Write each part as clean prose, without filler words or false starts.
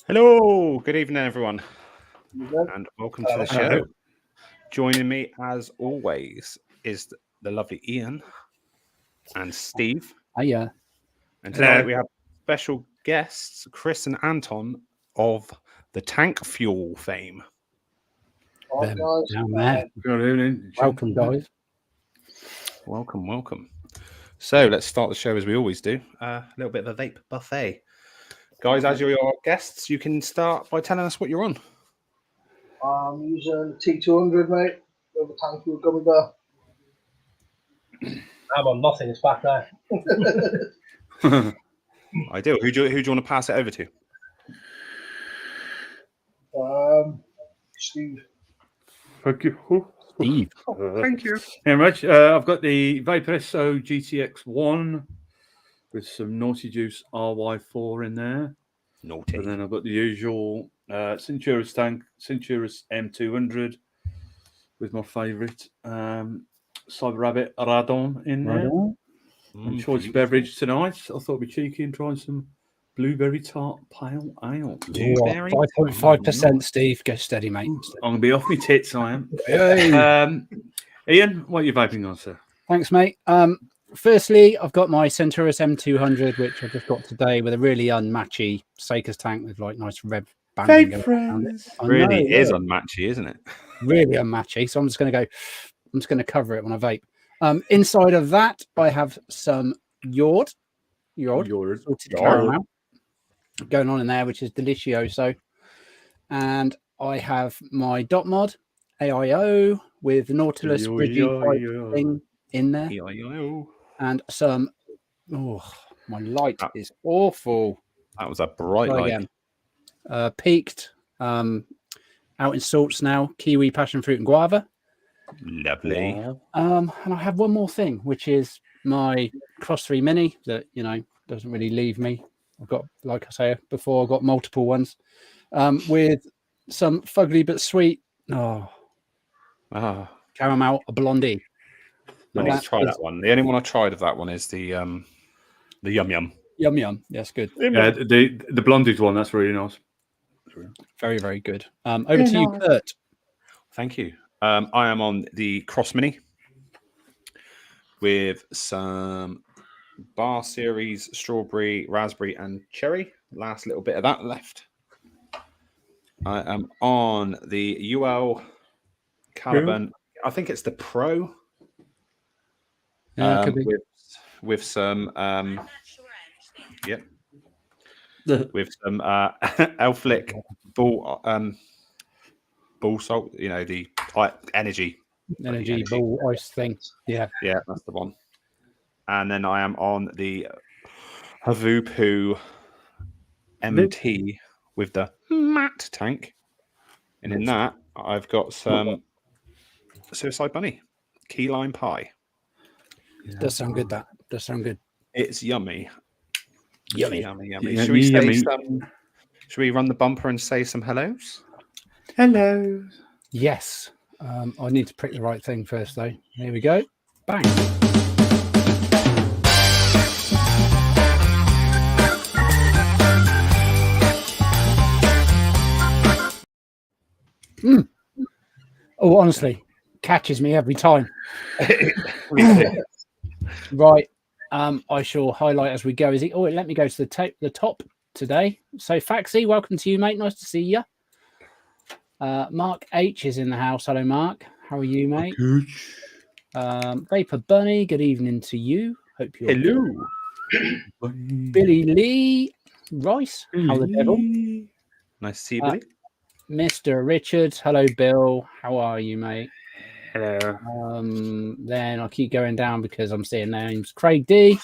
Hello, good evening, everyone, and welcome to the show. Joining me, as always, is the lovely Ian and Steve. Hiya. And tonight we have special guests, Chris and Anton of the Tank Fuel fame. Down there. Good evening. Welcome, guys. Welcome. So let's start the show as we always do. A little bit of a vape buffet. Guys, as you're your guests, you can start by telling us what you're on. I'm using T200, mate, with a Tank Fuel gummy bear. I'm on nothing. It's back there. Ideal. Who do you want to pass it over to? Steve. Thank you. Steve. Thank you very much. I've got the Vapor SO GTX1 with some Naughty Juice RY4 in there. Naughty. And then I've got the usual Centurus tank, Centurus M200 with my favourite Cyber Rabbit Radon in there. And choice beverage tonight. I thought it'd be cheeky and try some blueberry tart pale ale. 5.5%, Steve. Go steady, mate. I'm gonna be off my tits, I am. Hey. Ian, what are you vaping on, sir? Thanks, mate. Firstly, I've got my Centurus M200, which I just got today with a really unmatchy Sakers tank with like nice red banding. Really is unmatchy, isn't it? Really unmatchy. So I'm just going to cover it when I vape. Inside of that, I have some Yord salted caramel going on in there, which is delicioso. And I have my dot mod AIO with the Nautilus bridging pipe thing in there. And some, my light is awful. That was a bright light. Again. Peaked, out in sorts now, kiwi, passion fruit, and guava. Lovely. And I have one more thing, which is my Cross 3 Mini that, doesn't really leave me. I've got, like I say before, I've got multiple ones with some fugly but sweet caramel blondie. I need to try that one. The only one I tried of that one is the yum yum. Yum yum. Yes, good. Yeah, the blondie one, that's really nice. Very, very good. Over to you, Kurt. Thank you. I am on the Cross Mini with some Bar Series strawberry, raspberry, and cherry. Last little bit of that left. I am on the UL Caliban. I think it's the Pro. With some with some Elflick ball salt, the energy ball ice thing. Yeah, that's the one. And then I am on the Havupu MT with the matte tank, and in that I've got some Suicide Bunny key lime pie. Does sound good. That does sound good. It's yummy. Yummy. Should we run the bumper and say some hellos? Hello. Yes. I need to prick the right thing first, though. Here we go. Bang. Oh, honestly, catches me every time. Right. I shall highlight as we go. Let me go to the top today. So Faxi, welcome to you, mate. Nice to see you. Mark H is in the house. Hello, Mark. How are you, mate? Vapor Bunny, good evening to you. Hope you're hello. Billy Lee Rice. How the devil? Nice to see you, Billy. Mr. Richards. Hello, Bill. How are you, mate? Hello. Then I'll keep going down because I'm seeing names. Craig D.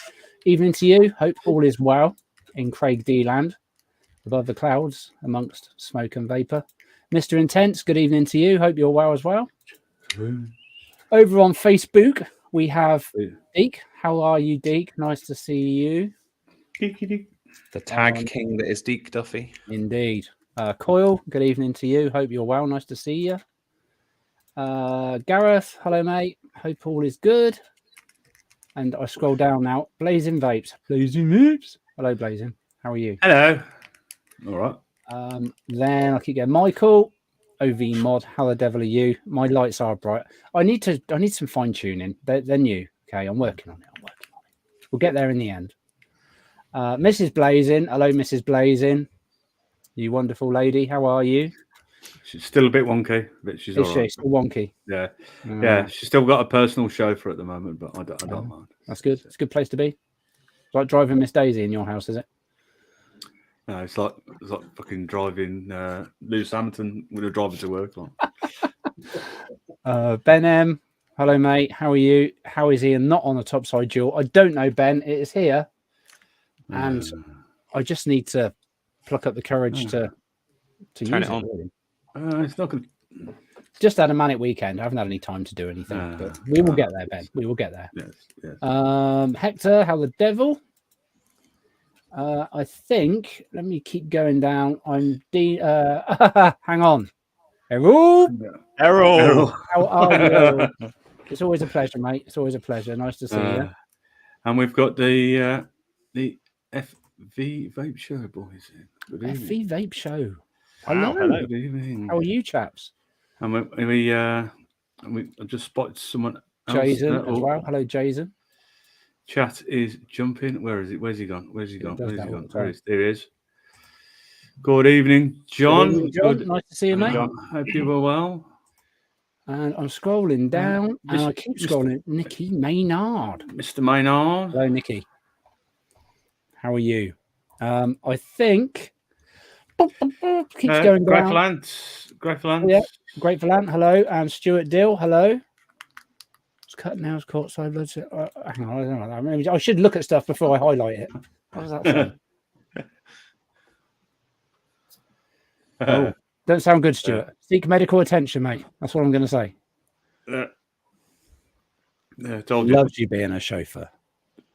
Evening to you. Hope all is well in Craig D land, above the clouds, amongst smoke and vapor. Mr. Intense, good evening to you. Hope you're well as well. Over on Facebook, we have Deke. How are you, Deke? Nice to see you. The tag king that is Deke Duffy. Indeed. Coil, good evening to you. Hope you're well. Nice to see you. Gareth, hello, mate. Hope all is good. And I scroll down now. Blazing Vapes. Blazing Vapes. Hello, Blazing. How are you? Hello. All right. Then I keep going. Michael, OV Mod. How the devil are you? My lights are bright. I need some fine tuning. They're new. Okay, I'm working on it. We'll get there in the end. Mrs. Blazing. Hello, Mrs. Blazing. You wonderful lady. How are you? She's still a bit wonky, but she's all right. Still wonky? Yeah. Yeah. She's still got a personal chauffeur at the moment, but I don't mind. That's good. It's a good place to be. It's like driving Miss Daisy in your house, is it? No, it's like fucking driving Lewis Hamilton with a driver to work on. Ben M. Hello, mate. How are you? How is Ian not on the top side duel? I don't know, Ben. It is here. And I just need to pluck up the courage to turn use it on. Really. It's not going to. Just had a manic weekend. I haven't had any time to do anything. But we will get there, Ben. We will get there. Yes. Hector, how the devil? I think. Let me keep going down. I'm hang on. Errol. How are you? It's always a pleasure, mate. It's always a pleasure. Nice to see you. And we've got the FV Vape Show, boys. Good evening. FV Vape Show. Wow, hello. Good evening. How are you, chaps? And I just spotted someone else. Jason as well. Hello, Jason. Chat is jumping. Where is it? Where's he gone? There he is. Good evening, John. Good evening, John. Nice to see you, mate. Hope you were well. And I'm scrolling down, and I keep scrolling. Nikki Maynard. Mr. Maynard. Hello, Nikki. How are you? I think. Keeps going down. Greg Lance. Yeah, Grateful Ant. Hello, and Stuart Dill. Hello. Cut nails, courtside blood. Hang on, I don't know. Maybe I should look at stuff before I highlight it. What was that from? Oh, don't sound good, Stuart. Seek medical attention, mate. That's what I'm going to say. Told you. Loves you being a chauffeur.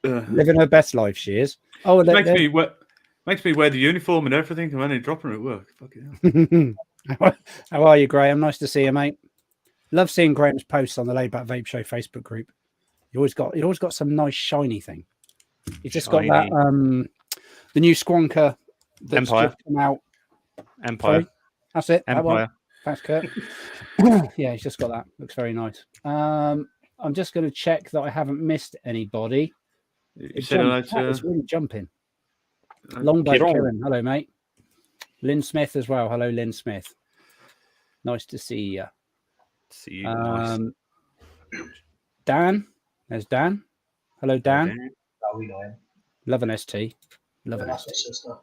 Living her best life, she is. Oh, makes me wear the uniform and everything. I'm only dropping her at work. Fucking hell. How are you, Graham? Nice to see you, mate. Love seeing Graham's posts on the Laid Back Vape Show Facebook group. You always got some nice shiny thing. You've just got that the new Squonker that's Empire. just come out. Empire. Sorry? That's it. Empire. Thanks, Kurt. Yeah, he's just got that. Looks very nice. I'm just going to check that I haven't missed anybody. It's really jumping. Long day, Kieran. Hello, mate. Lynn Smith as well. Hello, Lynn Smith. Nice to see you. See you. Nice. Dan. There's Dan. Hello, Dan. Oh, we know him. Love an ST. Love an ST. Sister.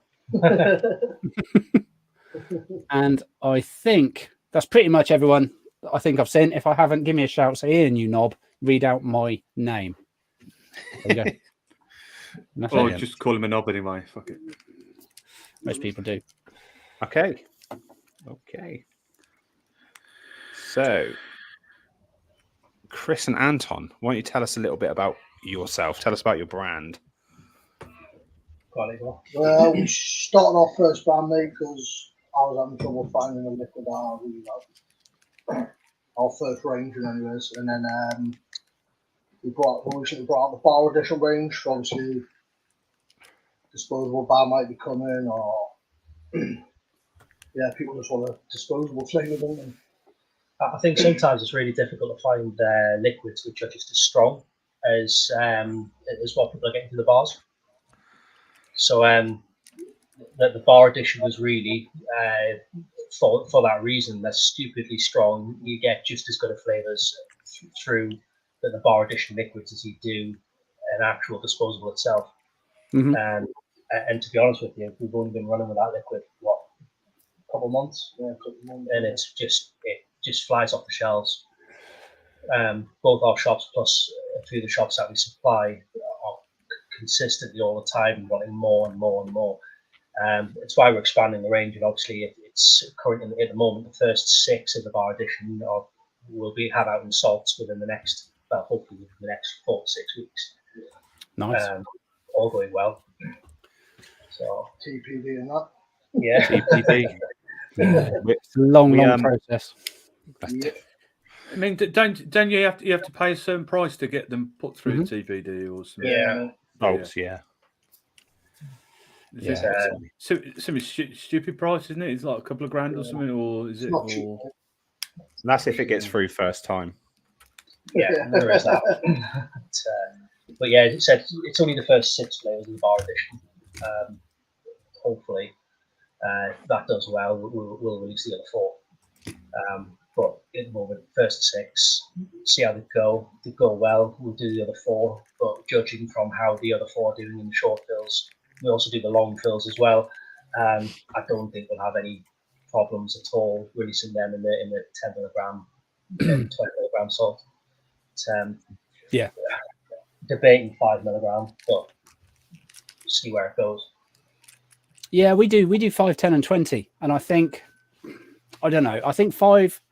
And I think that's pretty much everyone I think I've seen. If I haven't, give me a shout. Say, Ian, you knob, read out my name. There you go. Or just call him a knob anyway. Fuck it. Most people do. Okay. So, Chris and Anton, why don't you tell us a little bit about yourself? Tell us about your brand. Well, we started our first brand, mate, because I was having trouble finding a liquid I really like. Our first range, anyways, and then we recently brought out the bar edition range. Obviously, disposable bar might be coming, or yeah, people just want a disposable flavour, don't they? I think sometimes it's really difficult to find liquids which are just as strong as what people are getting to the bars. So the bar edition was really for that reason. They're stupidly strong. You get just as good of flavors through the bar edition liquids as you do an actual disposable itself. Mm-hmm. And to be honest with you, we've only been running with that liquid a couple of months, and it just flies off the shelves. Both our shops plus a few of the shops that we supply are consistently all the time wanting more and more and more. It's why we're expanding the range, and obviously it's currently at the moment the first 6 of the bar edition will be had out in salts within the next, hopefully within the next 4 to 6 weeks. Nice. All going well. So TPD and that. Yeah. TPD. It's a long process. Yeah. I mean, don't you have to pay a certain price to get them put through TPD or something? Yeah. Oh, yeah. Yeah. Some stupid price, isn't it? It's like a couple of grand or something, or is it? Not cheap. Or... That's if it gets through first time. Yeah, there is that. But yeah, as it said, it's only the first 6 flavors in the bar edition. Hopefully, that does well. We'll release the other 4. But at the moment, first 6, see how they go. If they go well, we'll do the other 4. But judging from how the other 4 are doing in the short fills, we also do the long fills as well. I don't think we'll have any problems at all releasing them in the 10 milligram, 20 milligram salt. Yeah. Debating 5 milligram, but see where it goes. Yeah, we do 5, 10, and 20, and I think, I don't know, I think 5.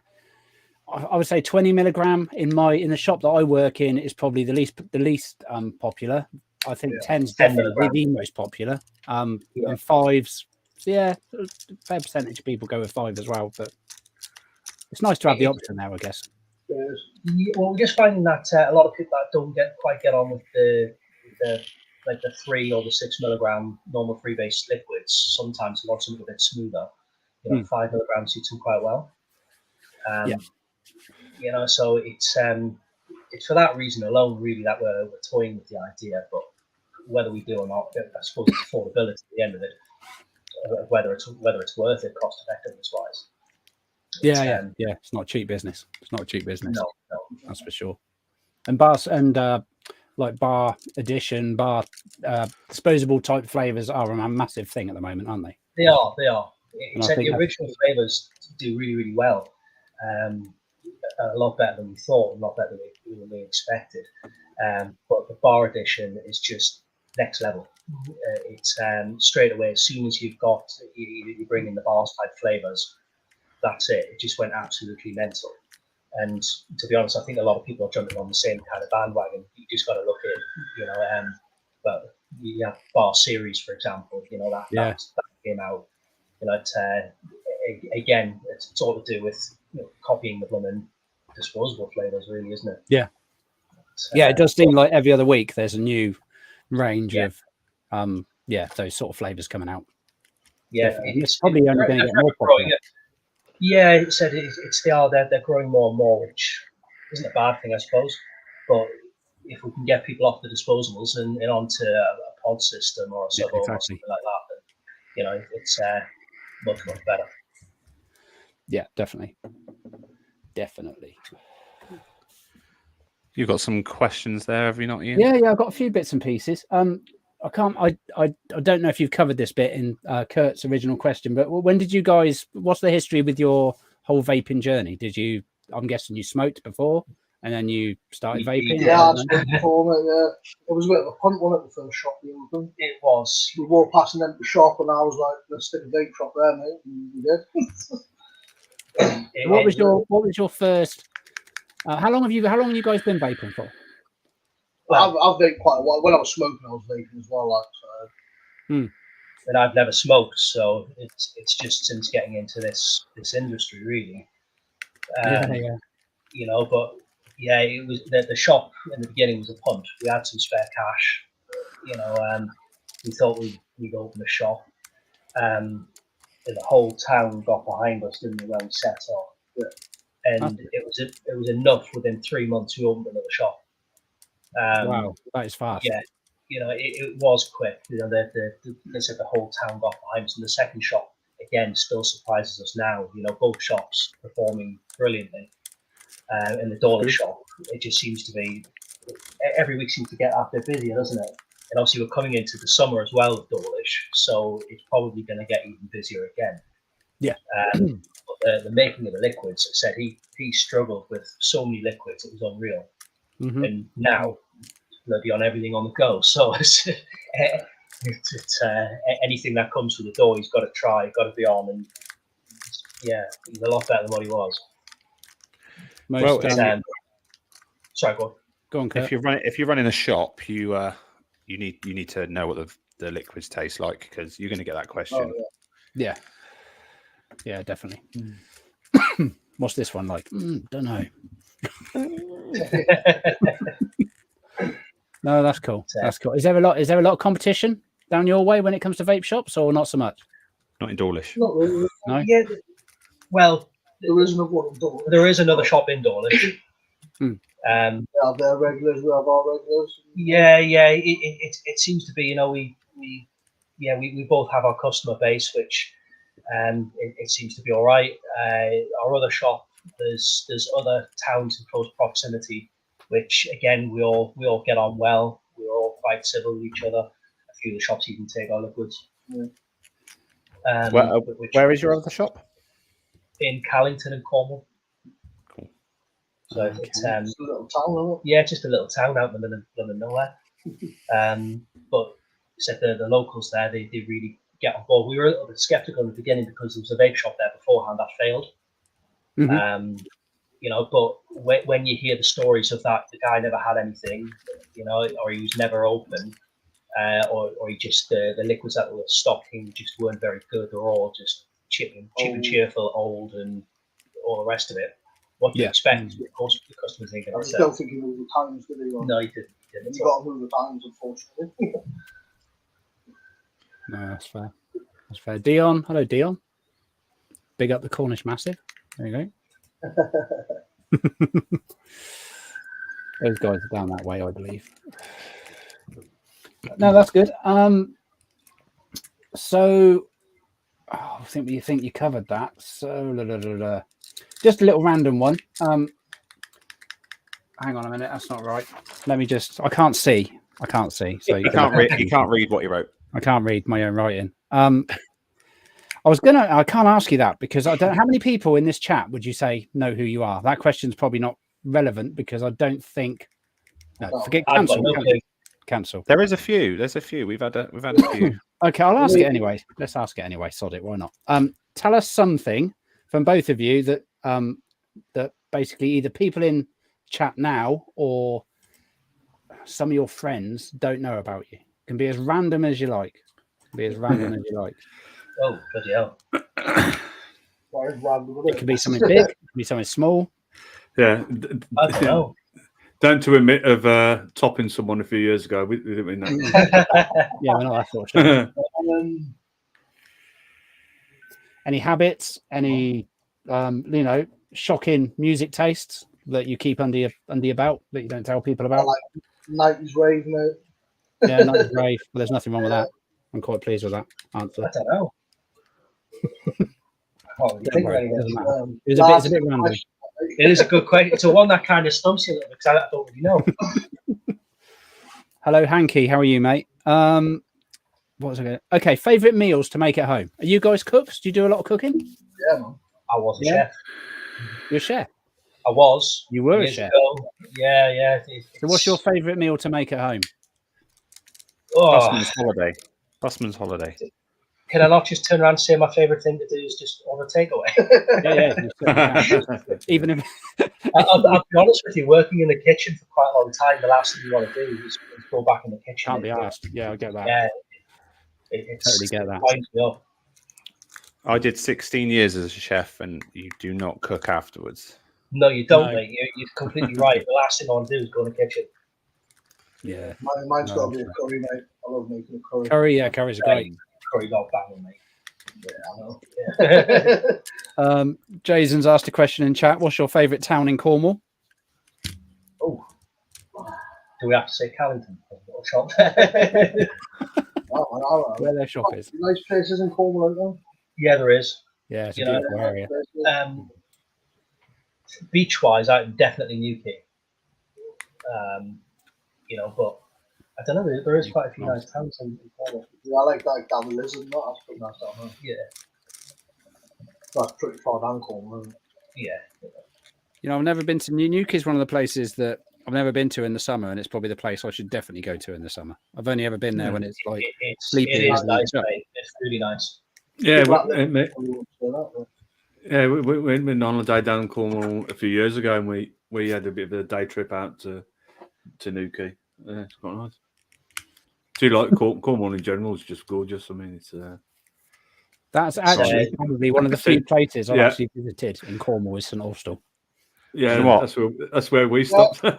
I would say 20 milligram in the shop that I work in is probably the least popular. I think 10's definitely the most popular. And 5's, yeah, a fair percentage of people go with 5 as well. But it's nice to have the option there, I guess. Well, we're just finding that a lot of people that don't quite get on with the 3 or the 6 milligram normal freebase liquids sometimes want something a bit smoother. 5 milligrams suits them quite well. So it's for that reason alone, really, that we're toying with the idea. But whether we do or not, I suppose it's affordability at the end of it, whether it's worth it cost effectiveness wise. It's not cheap business. No, that's for sure. And bars and like bar edition, disposable type flavors are a massive thing at the moment, aren't they? They are. Except the original flavors do really, really well. A lot better than we thought, a lot better than we expected. But the bar edition is just next level. It's straight away, as soon as you bring in the bar type flavors, that's it. It just went absolutely mental. And to be honest, I think a lot of people are jumping on the same kind of bandwagon. You just got to look at, but you have Bar Series, for example, that came out. Again, it's all to do with copying the blooming disposable flavors, really, isn't it? Yeah. It does seem like every other week there's a new range of, those sort of flavors coming out. Yeah, it's probably only going to get more popular. Yeah, it said they're growing more and more, which isn't a bad thing, I suppose. But if we can get people off the disposables and onto a pod system or a sub or something like that, then it's much better. Yeah, definitely. You've got some questions there, have you not, Ian? Yeah, I've got a few bits and pieces. I don't know if you've covered this bit in Kurt's original question, but when did you guys? What's the history with your whole vaping journey? I'm guessing you smoked before, and then you started vaping. Yeah, I smoked before, mate. It was a bit of a punt, wasn't it? The first shop we opened. It was. We walked past an empty shop, and I was like, "Let's stick a vape shop there, mate." And we did. What was your first? How long have you guys been vaping for? Well, I've vaped quite a while. When I was smoking, I was vaping as well. And I've never smoked, so it's just since getting into this industry, really. But it was the shop in the beginning was a punt. We had some spare cash, we thought we'd open a shop. And the whole town got behind us, didn't they, when we set off? And it was enough. Within 3 months, we opened another shop. Wow, that is fast. Yeah, it was quick. They said the whole town got behind us. And the second shop, again, still surprises us now. Both shops performing brilliantly. And the Deley shop, it just seems to be, every week seems to get a bit busier, doesn't it? And obviously we're coming into the summer as well with Deley, so it's probably going to get even busier again. Yeah. But the making of the liquids, said he struggled with so many liquids, it was unreal. Mm-hmm. And now they'll be on everything on the go. So it's anything that comes through the door, he's got to try, got to be on, and he's a lot better than what he was. Sorry, go on, Kurt. If you're running a shop, you need to know what the liquids taste like, because you're going to get that question. Oh, yeah, definitely. What's this one like? Don't know. No, that's cool. That's cool. Is there a lot of competition down your way when it comes to vape shops, or not so much? Not in Dawlish. Not really. No. Yeah. Well, There is another one in Dawlish. there is another shop in Dawlish. Hmm. We have their regulars, we have our regulars. Yeah. It seems to be, you know, we both have our customer base, which it seems to be all right. Our other shop, there's other towns in close proximity, which again we all get on well. We're all quite civil with each other. A few of the shops even take our liquids. Yeah. Where is your other shop? In Callington and Cornwall. Cool. So Okay. it's It's a little town, isn't it? yeah, just a little town out in the middle of nowhere. But said the locals there, they really get on board. We were a little bit skeptical in the beginning because there was a vape shop there beforehand that failed. Mhm. You know, but when you hear the stories of that, the guy never had anything, you know, or he was never open, or he just the liquids that were stocking just weren't very good. They're all just cheap and cheerful, old, and all the rest of it. What do you expect? Of course, the customers ain't I going to just say. don't think he moved the times, did he? No, he didn't. You got to move the times, unfortunately. No, that's fair. That's fair. Dion, hello, Dion. Big up the Cornish Massive. There you go. Those guys are down that way, I believe. No, that's good. So I think you covered that. So just a little random one. Hang on a minute, that's not right. Let me just. I can't see. So You can't read. You can't read what you wrote. I can't read my own writing. I can't ask you that because I don't. How many people in this chat would you say know who you are? That question's probably not relevant because I don't think. No, forget cancel. There is a few. There's a few. We've had a few. Okay, I'll ask it anyway. Let's ask it anyway. Sod it. Why not? Tell us something from both of you that that basically either people in chat now or some of your friends don't know about you. It can be as random as you like. Oh, bloody hell. It could be something big. It could be something small. Yeah. I don't know. Down to admit of topping someone a few years ago. We didn't mean that. Yeah, we're not that sort of shit. Any habits? Any shocking music tastes that you keep under your belt that you don't tell people about? I like 90s rave, mate. Yeah, 90s rave. Well, there's nothing wrong with that. I'm quite pleased with that answer. I don't know. Don't worry, it doesn't matter. It's a bit random. It is a good question. It's a one that kind of stumps you a little bit because I don't really know. Hello, Hanky. How are you, mate? What was I going to... Okay, favourite meals to make at home. Are you guys cooks? Do you do a lot of cooking? Yeah, man. I was a chef. You're a chef? I was. You were a years chef? ago. Yeah. So what's your favourite meal to make at home? Busman's holiday. Can I not just turn around and say my favourite thing to do is just order takeaway? Yeah. Even if... I'll be honest with you, working in the kitchen for quite a long time, the last thing you want to do is go back in the kitchen. Can't be asked. Yeah, I get that. Yeah. Totally get that. Winds me up. I did 16 years as a chef, and you do not cook afterwards. No, you don't, No. mate. You're completely right. The last thing I want to do is go in the kitchen. Yeah. Mine's got to be a curry, mate. I love making a curry. Curry's great. Curry got banging, mate. Yeah, I know. Jason's asked a question in chat. What's your favourite town in Cornwall? Oh, do we have to say Callington? Shop. Where their shop is. Nice places in Cornwall, aren't there? Yeah, there is. Yeah, it's a You know, beautiful area. Beach-wise, I'm definitely Newquay. But I don't know. There is quite a few nice towns in Cornwall. Yeah, I like down the Liz and that. That's pretty nice down there. Yeah, That's pretty far down Cornwall, isn't it? yeah. You know, I've never been to Newquay. Is one of the places that I've never been to in the summer, and it's probably the place I should definitely go to in the summer. I've only ever been there when it's like sleepy. It is and nice, stuff. mate. It's really nice. Yeah, Yeah, we went on holiday down in Cornwall a few years ago, and we had a bit of a day trip out to Newquay. Yeah, it's quite nice. Do you like Cornwall in general? It's just gorgeous. I mean, it's That's actually probably one of the few places I've Yeah. actually visited in Cornwall is St Austell. yeah, What? that's where we stopped. Yeah,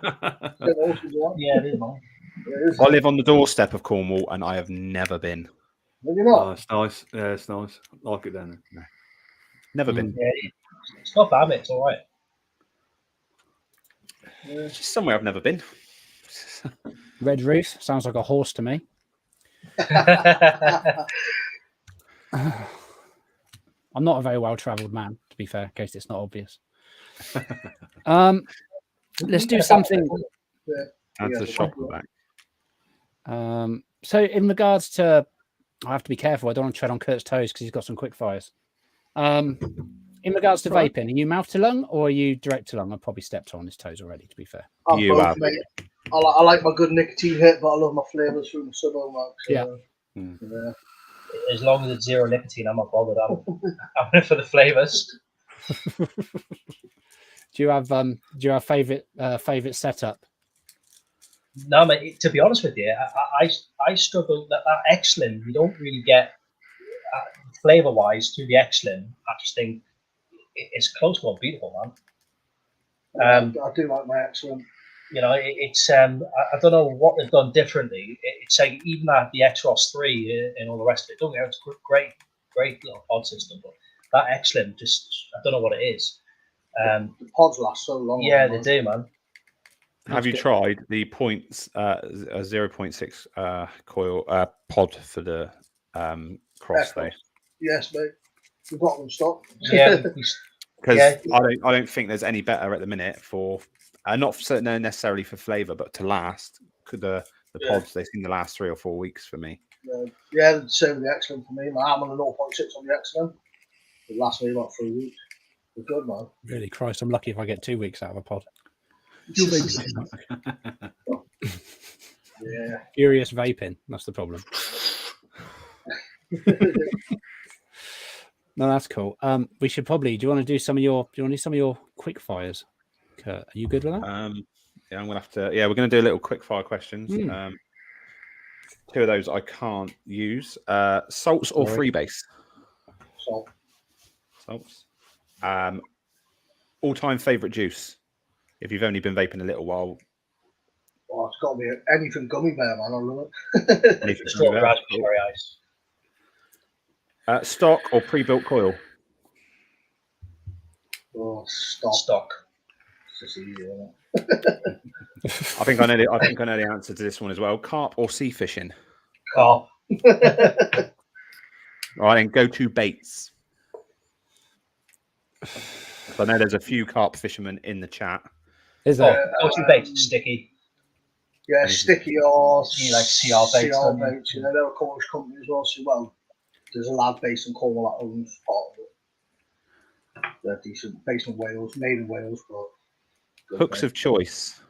it is, man. It is. I live on the doorstep of Cornwall, and I have never been. Maybe not. Oh, it's nice. Yeah, it's nice. I like it down there. Never been. Yeah, it's not bad, mate. It's all right. It's just somewhere I've never been. Red roof sounds like a horse to me. I'm not a very well-travelled man, to be fair, in case it's not obvious. Let's do something. That's a shock back. So, in regards to, I have to be careful. I don't want to tread on Kurt's toes because he's got some quick fires. In regards to vaping, are you mouth to lung or are you direct to lung? I've probably stepped on his toes already, to be fair. You have. Mate. I like my good nicotine hit, but I love my flavours from the Subo Max. Yeah. As long as it's zero nicotine, I'm not bothered. I'm in it for the flavours. Do you have favorite setup? No, mate. To be honest with you, I struggle that X-Slim. You don't really get flavour wise to the X-Slim. I just think it's close to unbeatable, man. I do like my X-Slim. You know, it's I don't know what they've done differently. It's like even at the X-Ross 3 and all the rest of it. Don't get me wrong, it's a great little pod system, but that X-Slim just I don't know what it is. The pods last so long. Yeah, they do, man. Have you tried the 0.6 coil pod for the cross though? Yes, mate. We've got them in stock. Yeah, because I don't think there's any better at the minute for not necessarily for flavour, but to last. The pods they seem to last 3 or 4 weeks for me. Yeah, the same with the X-Slim for me. I'm on a 0.6 on the X-Slim. It lasts me about 3 weeks. It's good, man. Really, Christ, I'm lucky if I get 2 weeks out of a pod. Yeah. Furious vaping. That's the problem. No, that's cool. We should probably. Do you want to do some of your quick fires? Kurt, are you good with that? Yeah, I'm gonna have to. Yeah, we're gonna do a little quick fire questions. 2 of those I can't use. Salts or freebase? Salts. All-time favorite juice. If you've only been vaping a little while. Oh, it's got to be anything gummy bear, man. I love it. Raspberry ice. Stock or pre-built coil? Oh, stock. It's just easy, isn't it? I think I know the answer to this one as well. Carp or sea fishing? Carp. Right, then go to baits. I know there's a few carp fishermen in the chat. Is there? Go-to bait, sticky. Yeah, sticky or like CR baits. CR baits. You know, they're a Cornish company as well. So, well, there's a lad based in Cornwall that owns part of it. They're decent, based in Wales, made in Wales, but hooks of choice.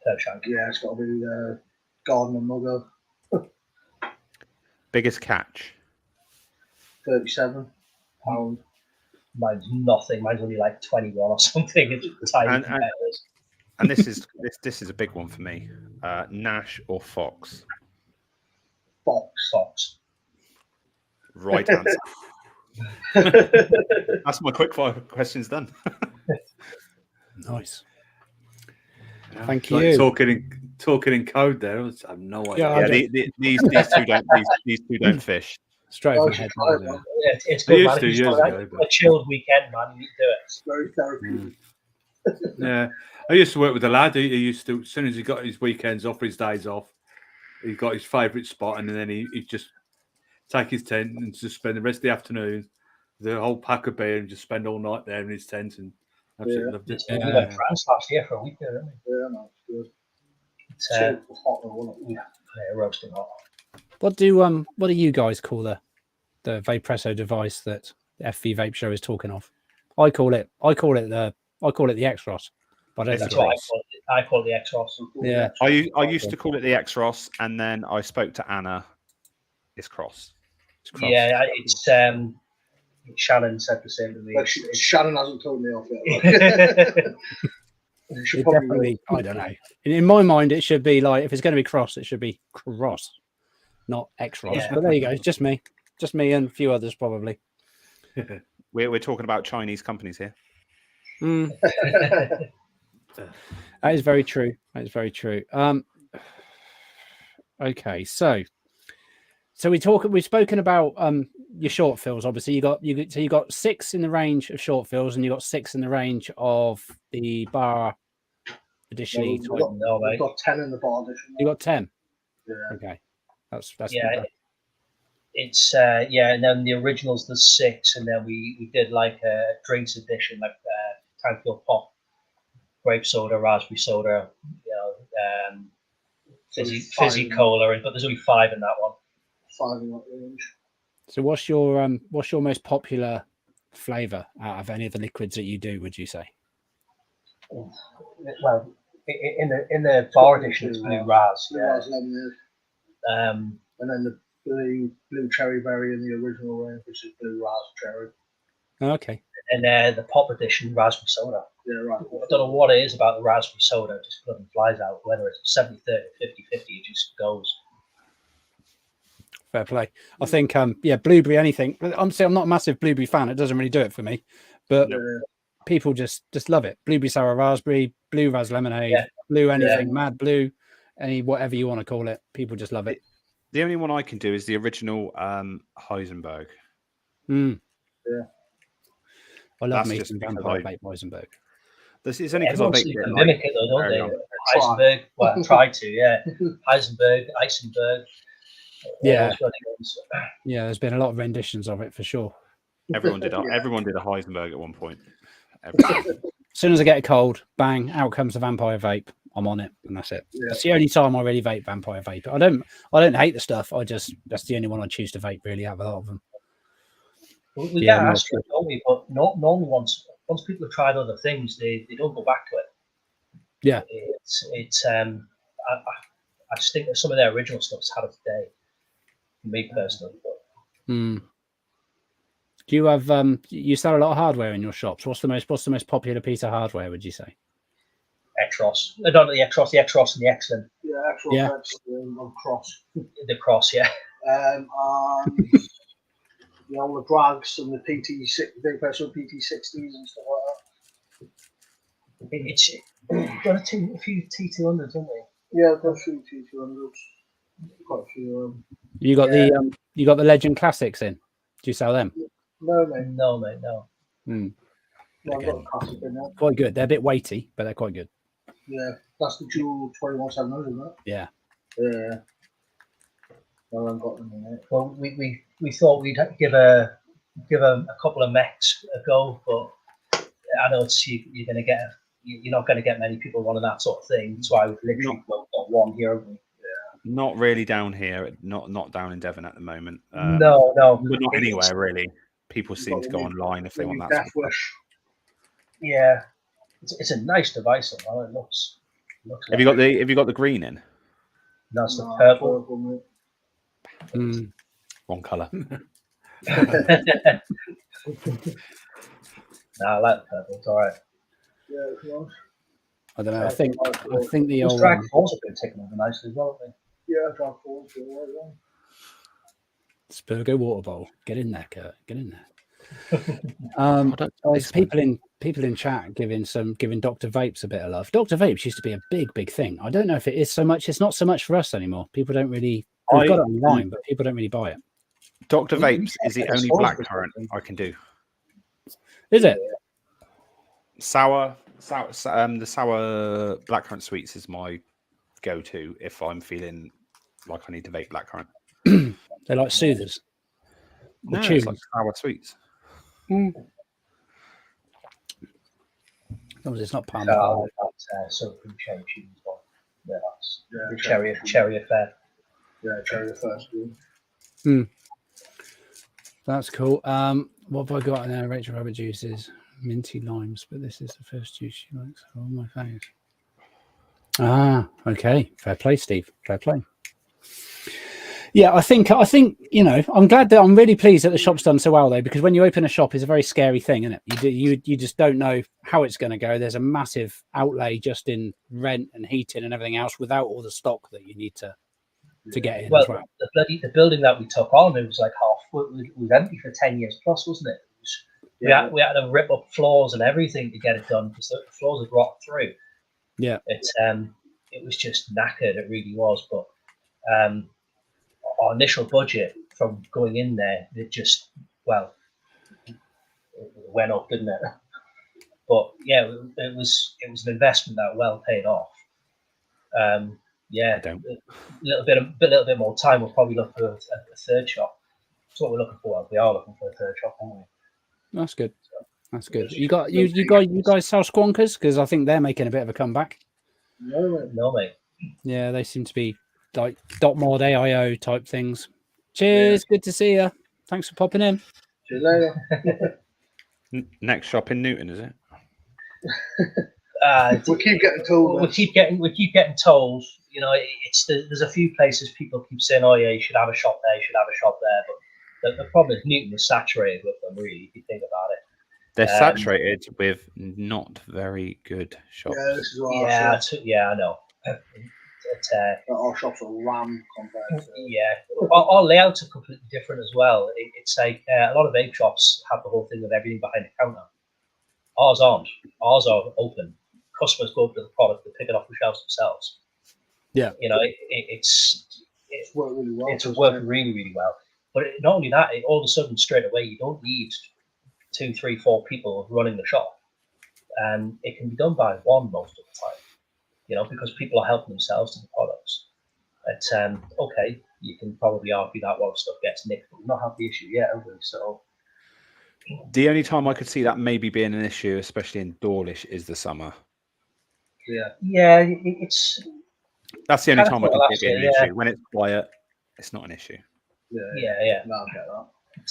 Yeah, it's got to be Garden and Mugger. Biggest catch? £37. Mine's nothing. Mine's only like 21 or something. It's tiny. And this is a big one for me. Nash or Fox? Fox. Right answer. That's my quick fire questions done. Nice. Yeah, Thank like you. Talking in code there. I have no idea. Yeah, these two don't fish. Straight over the head. It's good, man. Used to If years you ago, a chilled weekend, man. You need to do it. It's very therapeutic. Yeah, I used to work with a lad. He used to, as soon as he got his weekends off, his days off, he got his favourite spot, and then he'd just take his tent and just spend the rest of the afternoon, the whole pack of beer, and just spend all night there in his tent. And absolutely loved it. We went to France last year for a week there, didn't we? Yeah, no, it's good. It's hot though, wasn't it? yeah, roasting hot. What do you guys call the Vapresso device that the FV Vape Show is talking of? I call it the X-Ross. But That's what I call it the X-Ross. Yeah. I used to call it the X-Ross, and then I spoke to Anna. It's cross. Yeah, it's Shannon said the same to me. Like Shannon hasn't told me off yet. It definitely, I don't know. In my mind, it should be like, if it's going to be cross, it should be cross, not X-Ross. Yeah. But there you go. It's just me and a few others probably. We're talking about Chinese companies here. That is very true. That is very true. Okay, so we've spoken about your short fills. Obviously, you got 6 in the range of short fills, and you got 6 in the range of the bar additionally. We've got 10 in the bar edition. You got 10. Yeah. Okay, that's yeah. It's and then the originals there's 6, and then we did like a drinks edition, like tank-filled pop, grape soda, raspberry soda, fizzy cola, but there's only 5 in that one. 5 in that range. So what's your most popular flavour out of any of the liquids that you do, would you say? Well, in the bar edition, it's blue ras. Yeah. And then the blue cherry berry in the original range, which is blue ras cherry. Okay. And the pop edition, raspberry soda. Yeah, right. I don't know what it is about the raspberry soda, it just bloody flies out. Whether it's 70-30, 50-50, it just goes. Fair play. I think blueberry anything. Honestly, I'm not a massive blueberry fan. It doesn't really do it for me, but people just love it. Blueberry sour raspberry, blue ras lemonade, blue anything, mad blue, any whatever you want to call it. People just love it. The only one I can do is the original Heisenberg. Yeah. I love That's me just some vampire vape Heisenberg. This is only because I Everyone's vape mimic it though, don't they? Heisenberg. Well, I tried to, Heisenberg, Eisenberg. Yeah. Yeah, there's been a lot of renditions of it for sure. Everyone did a Heisenberg at one point. As soon as I get a cold, bang, out comes the vampire vape. I'm on it, and that's it. Yeah. That's the only time I really vape vampire vape. I don't hate the stuff. That's the only one I choose to vape really out of a lot of them. We get asked for it, don't we? But normally once people have tried other things, they don't go back to it. Yeah. It's I just think that some of their original stuff's had of today. For me personally. Do you have you sell a lot of hardware in your shops? What's the most popular piece of hardware, would you say? Ectros. I don't know the Ectros and the Excellent. Yeah, Ectros on Cross. The Cross, yeah. All the drags and the PT6, big personal PT60s and stuff like that. It's got a few T200s, haven't they? Yeah, I've got a few T200s. Quite a few. You got the Legend Classics in. Do you sell them? No, mate. No. No, I've got a classic in there. Quite good. They're a bit weighty, but they're quite good. Yeah, that's the dual 21700, isn't it? Yeah. Yeah. No, I've got them in there. Well, we thought we'd give a couple of mechs a go, but I know you're not going to get many people wanting that sort of thing. That's why we've literally got one here. Not really down here. Not down in Devon at the moment. No. We're not anywhere really. People seem to go online if they want that. Death Wish. Yeah, it's a nice device. It looks have you got the green in? No, it's the purple. Wrong colour. No, I like the purple. It's all right. Yeah, it's nice. I don't know. I think the old Drag Force have been taken over nicely as well, haven't they? Yeah, Drag Force. Spurgo water bowl. Get in there, Kurt. Get in there. There's people in chat giving Dr. Vapes a bit of love. Dr. Vapes used to be a big thing. I don't know if it is so much. It's not so much for us anymore. People don't really. We've got it online, but people don't really buy it. Dr. Vapes is the only blackcurrant I can do. Is it? The sour blackcurrant sweets is my go-to if I'm feeling like I need to vape blackcurrant. They're like soothers. No, it's like sour sweets. As long as it's not palm. That's so cherry cheese as well. Yeah, that's cherry affair. Yeah, cherry affair. That's cool. What have I got in there? Rachel Rabbit juices, minty limes, but this is the first juice she likes. Oh my face. Okay. Fair play, Steve. Fair play. Yeah, I think I'm glad that I'm really pleased that the shop's done so well though, because when you open a shop, it's a very scary thing, isn't it? You just don't know how it's going to go. There's a massive outlay just in rent and heating and everything else without all the stock that you need to get in. Well, as well. The building that we took on, it was like it was empty for 10 years plus, wasn't it? We had to rip up floors and everything to get it done because the floors had rocked through. Yeah. It was just knackered. It really was. But our initial budget from going in there, it went up, didn't it? But yeah, it was an investment that well paid off. Yeah, a little bit more time. We'll probably look for a third shop. That's what we're looking for. We are looking for a third shop, aren't we? That's good. That's good. You guys sell Squonkers? Because I think they're making a bit of a comeback. No, mate. Yeah, they seem to be like .mod AIO type things. Cheers. Good to see you. Thanks for popping in. See you later. Next shop in Newton, is it? We keep getting told. We keep getting told. You know, there's a few places people keep saying, "Oh yeah, you should have a shop there. You should have a shop there." But the problem is Newton is saturated with them. Really, if you think about it, they're saturated with not very good shops. Yeah, this is what I know. Our shops are rammed compared to. Yeah, our layouts are completely different as well. It's like a lot of vape shops have the whole thing with everything behind the counter. Ours aren't. Ours are open. Customers go up to the product, they pick it off the shelves themselves. Yeah, you know, it's worked really well. It's working really well. But not only that, all of a sudden straight away you don't need 2, 3, 4 people running the shop, and it can be done by one most of the time. You know, because people are helping themselves to the products. But okay, you can probably argue that a lot of stuff gets nicked, but we've not had the issue yet, have we? So the only time I could see that maybe being an issue, especially in Dawlish, is the summer. Yeah, that's the only time I could see it being an issue. When it's quiet, it's not an issue. Yeah. No, I get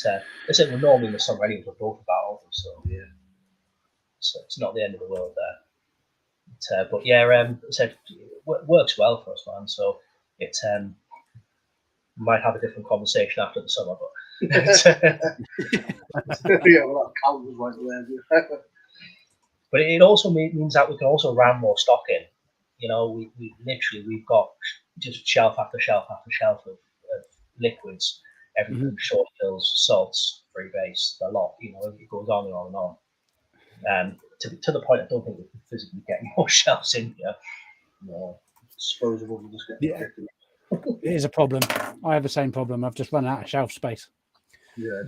that. I said we're normally in the summer anyway, we're both about over, so yeah. So it's not the end of the world there. But yeah, I said it works well for us, man. So it might have a different conversation after the summer, but yeah, well, that count was right there. But it also means that we can also ram more stock in. You know, we've got just shelf after shelf after shelf of liquids, everything, short fills, salts, free base, a lot. You know, it goes on and on and on. To the point, I don't think we can physically get more shelves in here. No, disposable, we just get it is a problem. I have the same problem. I've just run out of shelf space. Yeah.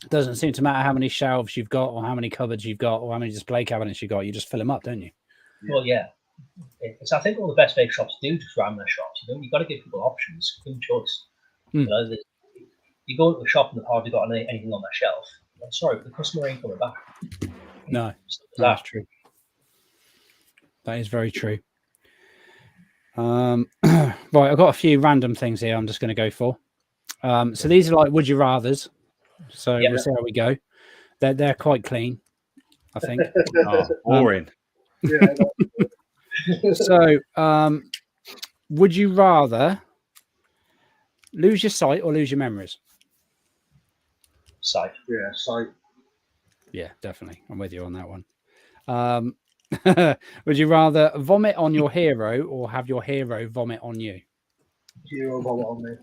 It doesn't seem to matter how many shelves you've got, or how many cupboards you've got, or how many display cabinets you've got. You just fill them up, don't you? Well, yeah. I think all the best vape shops do just ram their shops. You know, you've got to give people options, give them choice. You know, you go into a shop and they've hardly got anything on their shelf. I'm sorry, but the customer ain't coming back. No, that's true. That is very true. Right, I've got a few random things here I'm just going to go for. So these are like would you rathers. So we'll see how we go. They're quite clean, I think. Boring. So would you rather lose your sight or lose your memories? Sight. Yeah, sight. Yeah, definitely. I'm with you on that one. Would you rather vomit on your hero or have your hero vomit on you? Hero vomit on me.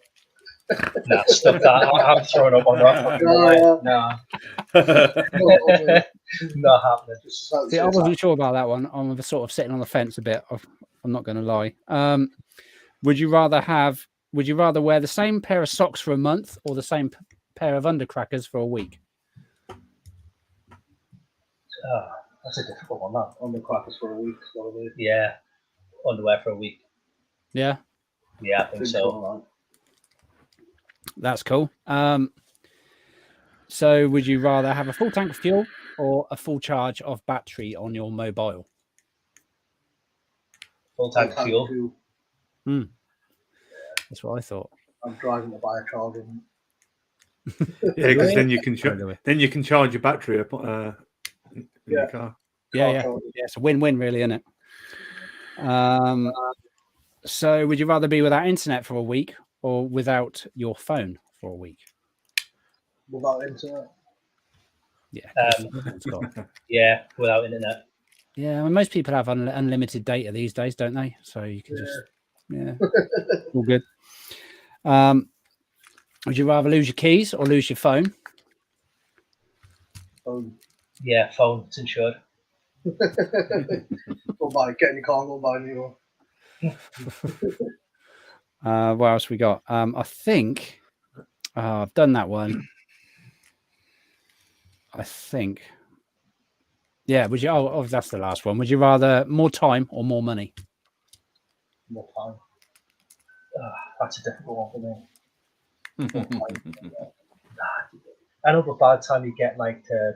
Nah, stop that. I'm throwing up on that. No. Not happening. See, I wasn't sure about that one. I'm sort of sitting on the fence a bit. I'm not going to lie. Would you rather wear the same pair of socks for a month or the same pair of undercrackers for a week? That's a difficult one, that. Undercrackers for a week. Yeah. Underwear for a week. Yeah? Yeah, I think so. That's cool. So would you rather have a full tank of fuel or a full charge of battery on your mobile? Full tank of fuel. That's what I thought. I'm driving to buy a charger. Yeah, because then you can charge your battery up in your car. Yeah. It's a win-win, really, isn't it? So would you rather be without internet for a week or without your phone for a week? Without internet? Yeah. Yeah, without internet. Yeah, I mean, most people have unlimited data these days, don't they? So you can all good. Would you rather lose your keys or lose your phone? Phone. Yeah, phone. It's insured. Go buy, get in your car, go buy a new one. What else we got? I think I've done that one. I think. Yeah, would you? Oh, that's the last one. Would you rather more time or more money? More time. That's a difficult one for me. I know, but by the time you get like to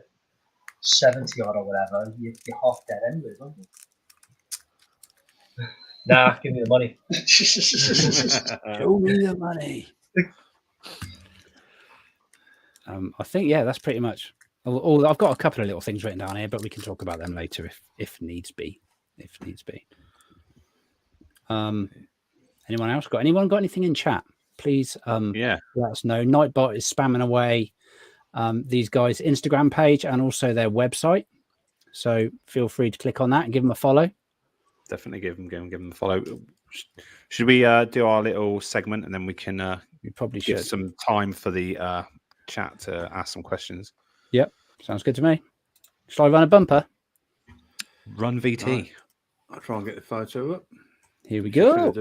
70 odd or whatever, you're half dead anyway, don't you? Nah, give me the money. Show me the money. I think that's pretty much all. I've got a couple of little things written down here, but we can talk about them later if needs be. If needs be. Anyone else got anything in chat? Please let us know. Nightbot is spamming away these guys' Instagram page and also their website. So feel free to click on that and give them a follow. Definitely give them a follow. Should we do our little segment and then we can we probably give should some time for the chat to ask some questions? Yep, sounds good to me. Shall I run a bumper? Run VT. Right. I'll try and get the photo up. Here we go.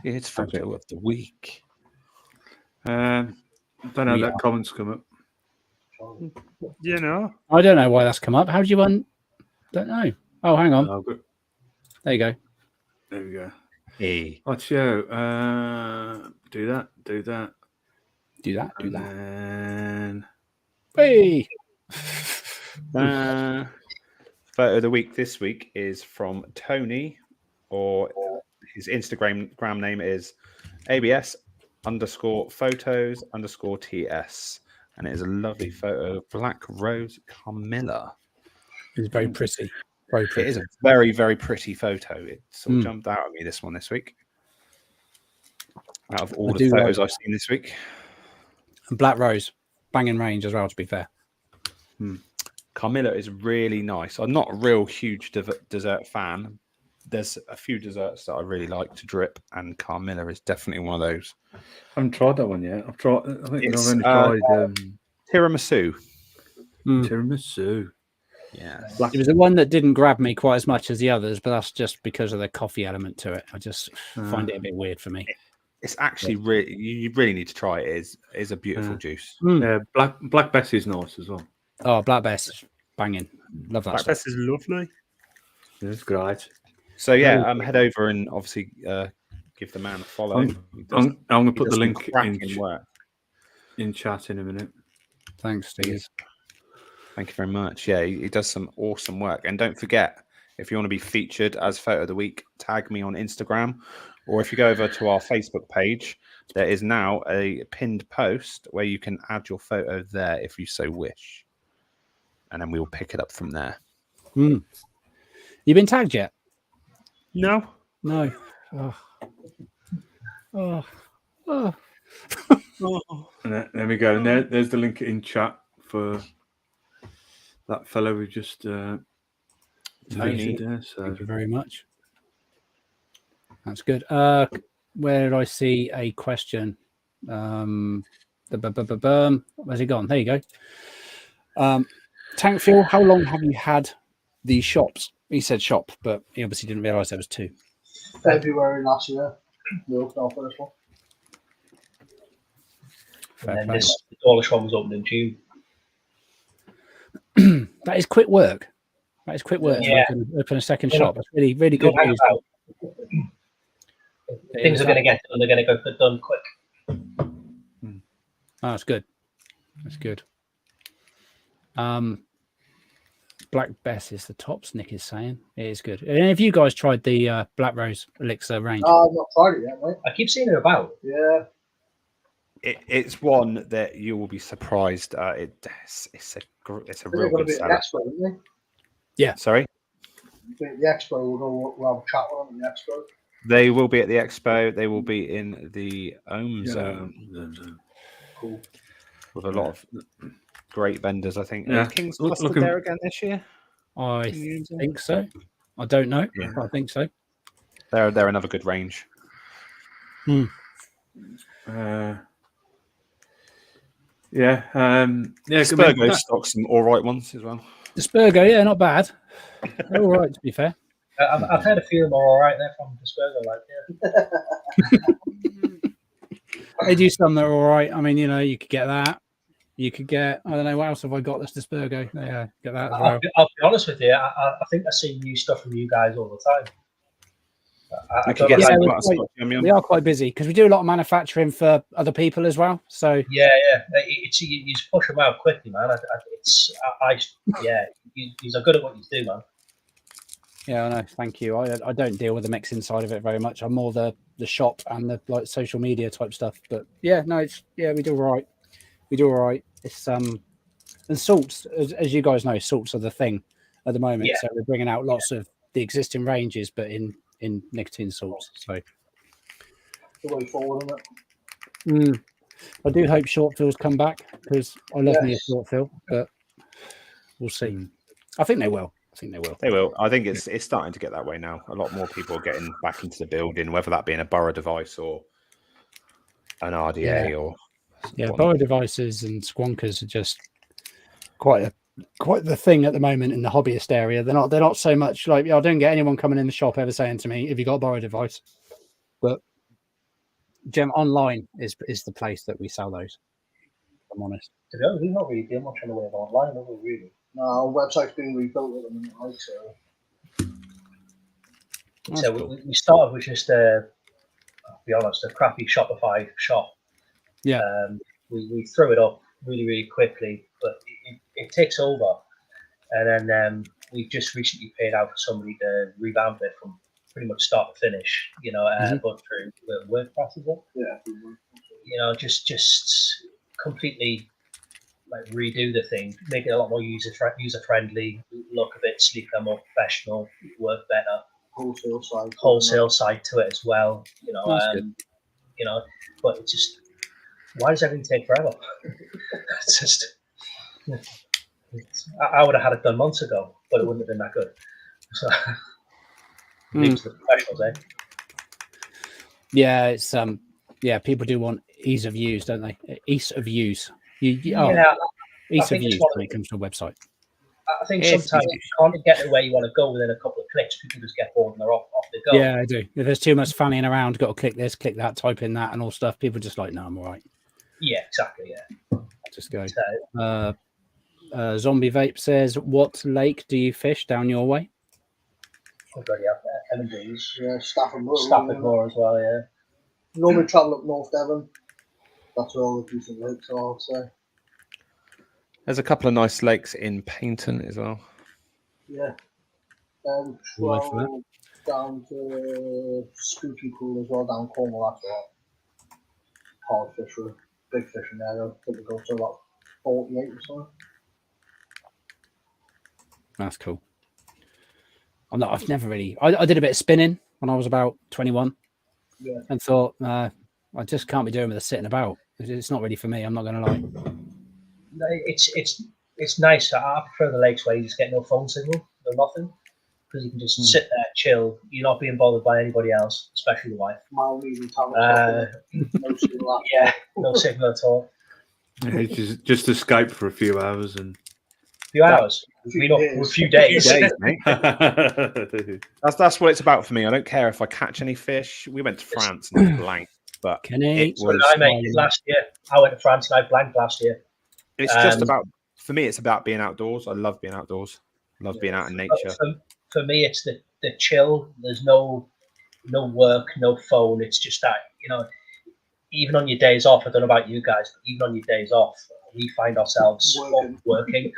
It's photo of the week. Don't know that comments come up. You know, I don't know why that's come up. How do you Don't know. Oh, hang on. There you go. There we go. Hey, let's go. Do that. And hey. Photo of the week this week is from Tony, or his Instagram name is ABS_photos_TS, and it is a lovely photo of Black Rose Carmilla. It's very pretty. Very pretty. It is a very, very pretty photo. It sort of jumped out at me this one this week. Out of all the photos I've seen this week. And Black Rose, banging range as well, to be fair. Carmilla is really nice. I'm not a real huge dessert fan. There's a few desserts that I really like to drip, and Carmilla is definitely one of those. I haven't tried that one yet. I've only tried tiramisu. Tiramisu. Yeah, it was the one that didn't grab me quite as much as the others, but that's just because of the coffee element to it. I just find it a bit weird for me. It's actually really, you really need to try it. It is a beautiful juice. Yeah, Black Bessie is nice as well. Oh, Black Bess, banging. Love that. Black Bess is lovely. It's great. So yeah, head over and obviously give the man a follow. I'm going to put the link in chat in a minute. Thanks, Steve. Thank you very much. Yeah, he does some awesome work. And don't forget, if you want to be featured as photo of the week, tag me on Instagram. Or if you go over to our Facebook page, there is now a pinned post where you can add your photo there if you so wish. And then we will pick it up from there. You been tagged yet? No. And there we go. And there's the link in chat for that fellow we just Tony. Thank you very much. That's good. Where did I see a question? Where's it gone? There you go. Tank Fuel, how long have you had these shops? He said shop, but he obviously didn't realise there was two. February last year. We opened our first one. And then the Dawlish one was opened in June. That is quick work. Yeah. Open a second shop. That's really, really good news. Things are going to get done. They're going to go done quick. Oh, that's good. That's good. Black Bess is the tops, Nick is saying. It is good. And have you guys tried the Black Rose Elixir range? I've not tried it yet, mate. I keep seeing it about. Yeah. it's one that you will be surprised. It's a They're real going to good be at the seller. expo, aren't Yeah. Sorry, they? The expo, we'll have a chat with them at the expo. they will be at the expo. They will be in the Ohm Zone Cool. with a lot of great vendors. I think. Yeah. Is King's Look- Custard looking- there again this year? I think so. I don't know. Yeah. But I think so. They're another good range. Spurgo's stocked some all right ones as well. The Spurgo, yeah, not bad. They're all right, to be fair. I've heard a few of them are all right there from Dispergo, They do some that are all right. I mean, you could get that. You could get, I don't know, what else have I got that's Dispergo? Yeah, get that as well. I'll be honest with you, I think I see new stuff from you guys all the time. We are quite busy because we do a lot of manufacturing for other people as well. So you just push them out quickly, man. You're good at what you do, man. yeah, I know. Thank you. I don't deal with the mixing side of it very much. I'm more the shop and the social media type stuff. But yeah, no, we do all right. We do all right. It's and salts, as you guys know, salts are the thing at the moment. Yeah. So we're bringing out lots of the existing ranges, but in nicotine salts. So The way forward, isn't it? I do hope short fills come back because I love me a short fill, but we'll see. I think they will. They will. I think it's starting to get that way now. A lot more people are getting back into the building, whether that be in a Borough device or an RDA or Borough devices and squonkers are just quite the thing at the moment in the hobbyist area. They're not so much like I don't get anyone coming in the shop ever saying to me, "Have you got a Borough device?" But online is the place that we sell those. If I'm honest. To be honest, we've not really done much in the way of online, have we? Really? No, our website's being rebuilt at the minute, like so. So we started with just I'll be honest, a crappy Shopify shop. Yeah. We threw it up really, really quickly, but it takes over. And then we've just recently paid out for somebody to revamp it from pretty much start to finish, but through WordPress, is it? Yeah. Just completely like redo the thing, make it a lot more user friendly, look a bit sleeker, more professional, work better. Wholesale side to it as well, but it's just, why does everything take forever? It's just, I would have had it done months ago, but it wouldn't have been that good. So, leave to the professionals, eh? Yeah, it's people do want ease of use, don't they? Ease of use. Ease of use when it comes to a website. I think sometimes you can't get where you want to go within a couple of clicks. People just get bored and they're off they go. Yeah, I do. If there's too much fanning around, got to click this, click that, type in that, and all stuff. People just like, no, I'm all right. Yeah, exactly. Yeah. I'll just go. Zombie Vape says, "What lake do you fish down your way?" I've already have M&Ds. Yeah, Stafford Moor as well. Yeah. Normally travel up North Devon. That's where all the decent lakes are, I'd say. There's a couple of nice lakes in Paynton as well. Yeah. Down to Spooky Pool as well, down Cornwall, that's all. Hard fishery, big fish in there, though. I think it goes to about 48 or so. That's cool. I've never really. I did a bit of spinning when I was about 21, and thought I just can't be doing with the sitting about. It's not really for me. I'm not going to lie. It's nice. I prefer the lakes where you just get no phone signal, no nothing, because you can just sit there, chill. You're not being bothered by anybody else, especially the wife. No signal. Yeah, no signal at all. Yeah, just escape for a few hours and. A few days, mate. That's what it's about for me. I don't care if I catch any fish. We went to France and I blanked, but last year. I went to France and I blanked last year. It's just about, for me, it's about being outdoors. I love being outdoors. I love being out in nature. For me, it's the chill. There's no work, no phone. It's just that, even on your days off, I don't know about you guys, but even on your days off, we find ourselves working.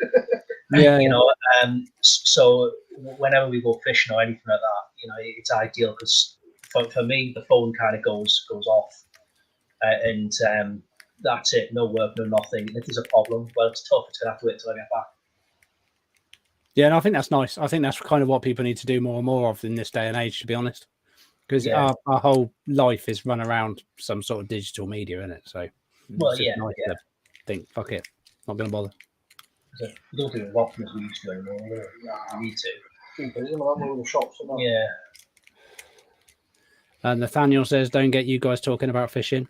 So whenever we go fishing or anything like that, it's ideal because for me, the phone kind of goes off. And that's it. No work, no nothing. And if there's a problem, well, it's tough. It's gonna have to wait till I get back. Yeah, and I think that's nice. I think that's kind of what people need to do more and more of in this day and age, to be honest. Because our whole life is run around some sort of digital media, isn't it? So Well, it's nice to think, fuck it, not going to bother. We don't do it as often as we used to anymore. We need to. The shops, Yeah. And Nathaniel says, "Don't get you guys talking about fishing.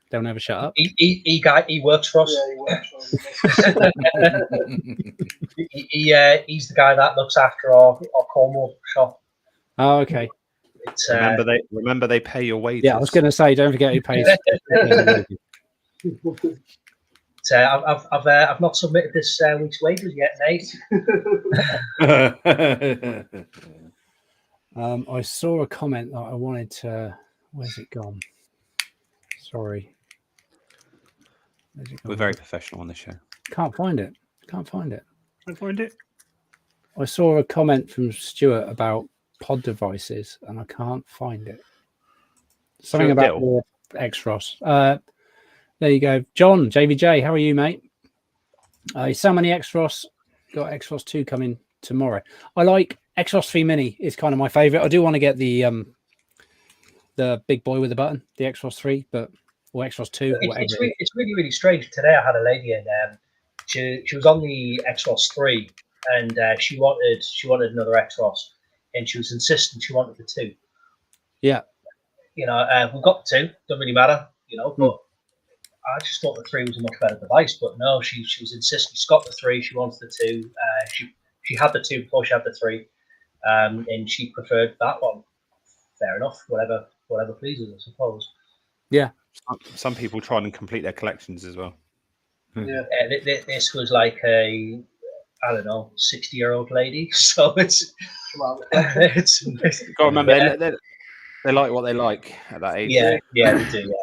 Don't ever shut up." He works for us. Yeah, he works for us. He's the guy that looks after our Cornwall shop. Oh, okay. It's, remember they pay your wages. Yeah, I was going to say, don't forget who pays. I've not submitted this week's wages yet, Nate. I saw a comment that I wanted to. Where's it gone? Sorry. We're very professional on the show. Can't find it. Can't find it. Can't find it. I saw a comment from Stuart about pod devices, and I can't find it. Something about the X-Ross. There you go. John, JVJ, how are you, mate? So many X-Ross. Got X-Ross 2 coming tomorrow. I like X-Ross 3 Mini. Is kind of my favorite. I do want to get the big boy with the button, the X-Ross 3, or X-Ross 2, or whatever. It's really, really strange. Today I had a lady in. She was on the X-Ross 3, and she wanted another X-Ross, and she was insistent she wanted the 2. Yeah. You know, we've got the 2. Don't really matter. You know, but I just thought the 3 was a much better device. But no, she was insistent. She's got the 3. She wants the 2. She had the 2 before she had the 3, and she preferred that one. Fair enough. Whatever pleases, I suppose. Yeah. Some people try and complete their collections as well. Yeah. This was like a, I don't know, 60-year-old lady. So it's You've got to remember, they like what they like at that age. Yeah, they do.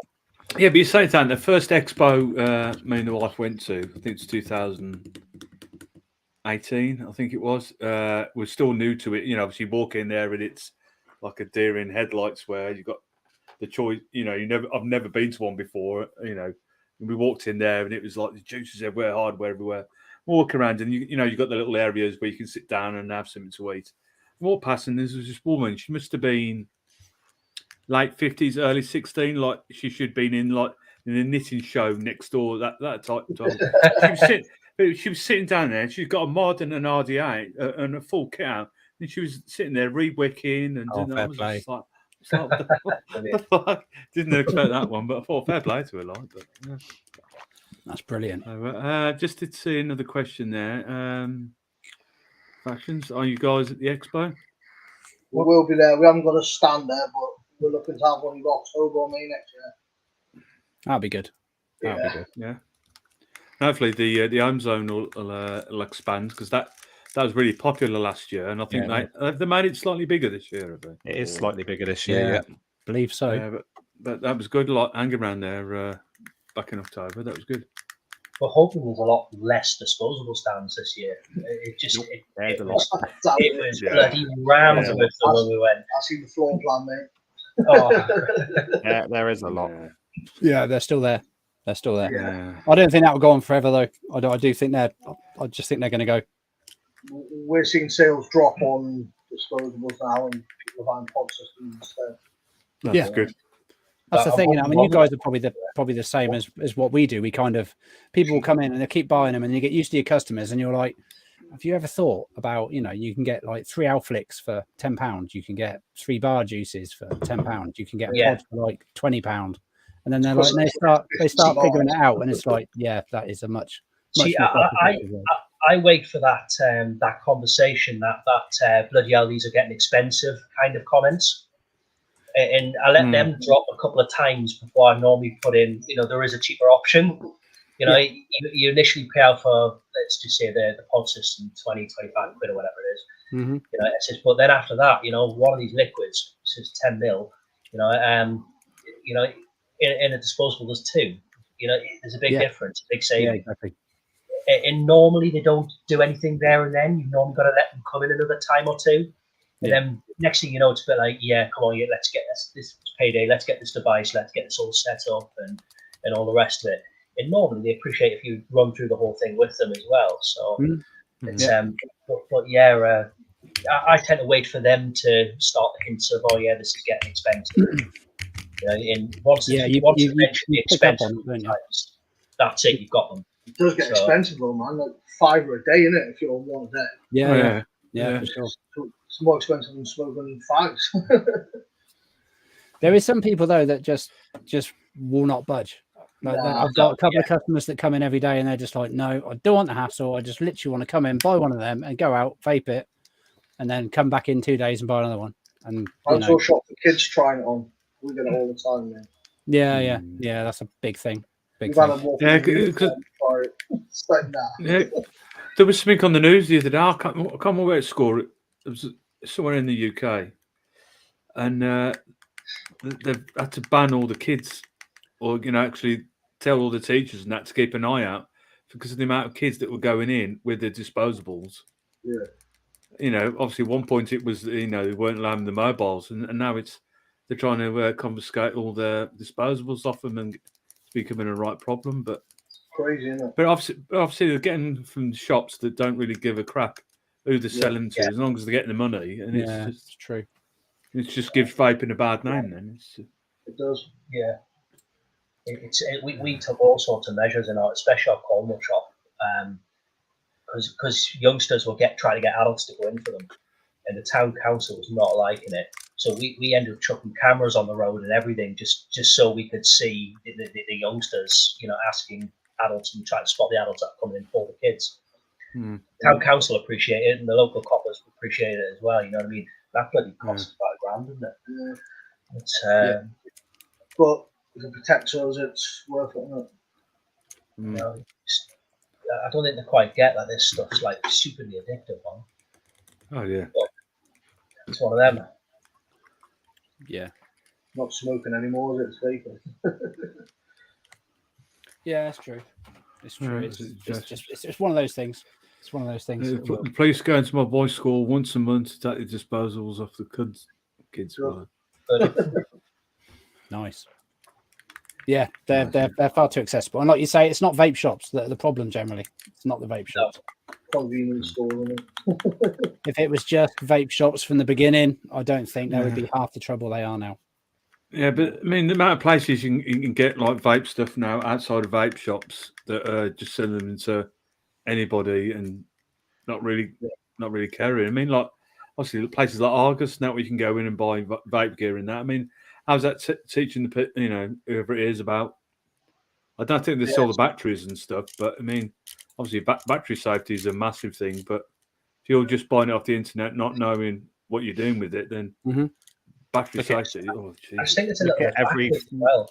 Yeah, but you say that the first expo me and the wife went to, I think it's 2018, I think it was still new to it. You know, obviously you walk in there and it's like a deer in headlights where you've got the choice. You know, I've never been to one before. You know, and we walked in there and it was like the juices everywhere, hardware everywhere. Walk around and you got the little areas where you can sit down and have something to eat. Walk past and there was this woman. She must have been late 50s, early 16, like she should have been in a knitting show next door, that type of time. She was sitting down there. She's got a mod and an RDA and a full kit out, and she was sitting there re-wicking and doing that. Just like, what the fuck? Didn't expect that one, but I thought fair play to her, like. But, yeah. That's brilliant. Just to see another question there. Fashions, are you guys at the expo? We will be there. We haven't got a stand there, but we're looking to have one in October or May next year. That'll be good. That'll be good. Yeah. Hopefully the home zone will expand because that was really popular last year, and I think they made it slightly bigger this year. It is slightly bigger this year. Yeah. Believe so. Yeah, but that was good. Like hanging around there back in October, that was good. We're hoping there's a lot less disposable stands this year. It was bloody rammed with them when we went. I see the floor plan, mate. Oh. Yeah, there is a lot. Yeah, they're still there. They're still there. Yeah. I don't think that will go on forever, though. I just think they're going to go. We're seeing sales drop on disposables now, and people are buying pod systems instead. That's good. That's the thing. I mean, you guys are probably the same as what we do. We kind of, people will come in and they keep buying them, and you get used to your customers, and you're like, have you ever thought about, you can get like 3 Alflicks for £10, you can get 3 bar juices for £10, you can get a pod for like £20, and then they're like, they start figuring it out, and it's like, yeah, that is a much. See, I wait for that that conversation, that bloody hell, these are getting expensive kind of comments. And I let them drop a couple of times before I normally put in, there is a cheaper option. You initially pay out for, let's just say the pod system, 20, 25 quid or whatever it is. Mm-hmm. It says, but then after that, one of these liquids says 10 mil, in a disposable there's 2. There's a big difference, a big saving. Yeah, exactly. And normally they don't do anything there and then. You've normally got to let them come in another time or 2. And then next thing you know, it's a bit like, come on, let's get this payday, let's get this device, let's get this all set up and all the rest of it. And normally they appreciate if you run through the whole thing with them as well. So it's but yeah, I tend to wait for them to start the hints of, oh yeah, this is getting expensive. You know, and once you mention the pick up expensive on it, don't you? times, that's it. You've got them. It does get expensive though, man. Like $5 a day, innit? If you're on one a day. Yeah, for sure. So it's more expensive than smoking fags. There is some people though that just will not budge. Like I've got a couple of customers that come in every day and they're just like, no, I don't want the hassle. I just literally want to come in, buy one of them, and go out, vape it, and then come back in 2 days and buy another one. And I'm so shocked for kids trying it on. We get it all the time, man. Yeah. That's a big thing. Because there was something on the news the other day. I can't remember where it scored. It was somewhere in the UK, and they've had to ban all the kids, or actually tell all the teachers and that to keep an eye out because of the amount of kids that were going in with the disposables. Yeah. Obviously, at one point it was they weren't allowing the mobiles, and now they're trying to confiscate all the disposables off them, and it's becoming a right problem. But crazy, isn't it? But obviously they're getting from shops that don't really give a crap who they're selling to, as long as they're getting the money. And it's true. It just gives vaping a bad name. Then it does. Yeah. We took all sorts of measures in especially our Cornwall shop, because youngsters will try to get adults to go in for them, and the town council was not liking it. So we ended up chucking cameras on the road and everything, just so we could see the youngsters, asking adults and trying to spot the adults that are coming in for the kids. Town council appreciate it, and the local coppers appreciate it as well. You know what I mean? That bloody costs about $1,000, doesn't it? Yeah. But if it protects us, it's worth it, isn't it? I don't think they quite get that this stuff's like stupidly addictive, man. Oh yeah. But it's one of them. Yeah. Not smoking anymore, is it? It's vaping. Yeah, that's true. It's true. It's one of those things. It's one of those things. The police go into my boys' school once a month to take the disposables off the kids. Nice. Yeah, they're far too accessible. And like you say, it's not vape shops that are the problem generally. It's not the vape shops. Convenience store, isn't it? If it was just vape shops from the beginning, I don't think there would be half the trouble they are now. Yeah, but I mean, the amount of places you can get like vape stuff now outside of vape shops that are just selling them to anybody and not really caring. I mean, like obviously places like Argos now, where you can go in and buy vape gear and that. I mean, how's that teaching the whoever it is about? I don't think they sell the batteries and stuff, but I mean, obviously battery safety is a massive thing. But if you're just buying it off the internet, not knowing what you're doing with it, then battery safety. Oh, I just think it's a little bit as well.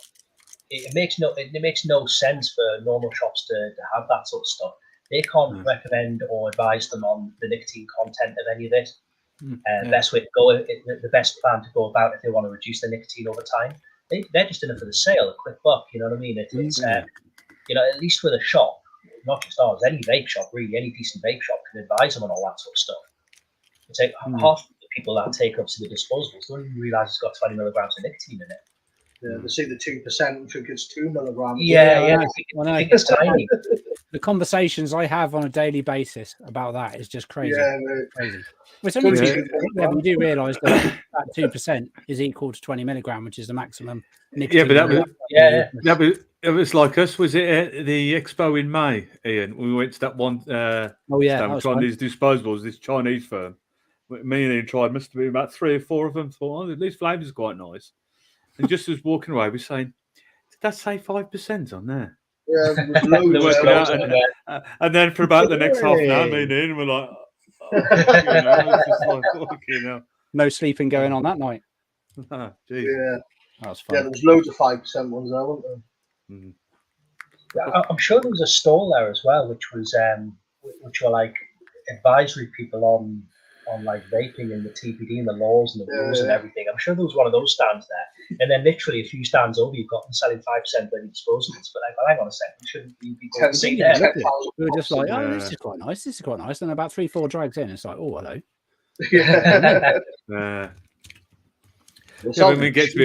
It makes no sense for normal shops to have that sort of stuff. They can't recommend or advise them on the nicotine content of any of it. Best way to go, the best plan to go about if they want to reduce the nicotine over time. They're just in it for the sale, a quick buck. You know what I mean? It's at least with a shop, not just ours, any vape shop, really, any decent vape shop can advise them on all that sort of stuff. It's like half the people that take up to the disposables don't even realise it's got 20 milligrams of nicotine in it. Yeah, they see the 2% and think it's 2 milligrams. Yeah, I think it's tiny. The conversations I have on a daily basis about that is just crazy. Yeah, crazy. It's only we do realise that 2% is equal to 20 milligram, which is the maximum nicotine. Yeah, but it was like us. Was it the expo in May, Ian? We went to that one. We're trying these disposables. This Chinese firm. Me and Ian tried. Must have been about 3 or 4 of them. Thought, at least flavour's quite nice. And just as walking away, we're saying, did that say 5% on there? Yeah, loads and then for about the next half an hour, me and Ian were like, no sleeping going on that night. That was fun. Yeah, there was loads of 5% ones there, weren't there? Yeah, I'm sure there was a stall there as well, which were like advisory people on like vaping and the TPD and the laws and the rules and everything. I'm sure there was one of those stands there, and then literally a few stands over, you've got them selling 5% bloody disposables. But hang on a second, shouldn't we be going to see there? We were just like, oh, this is quite nice. This is quite nice. And about 3-4 drags in, it's like, oh, hello. When it gets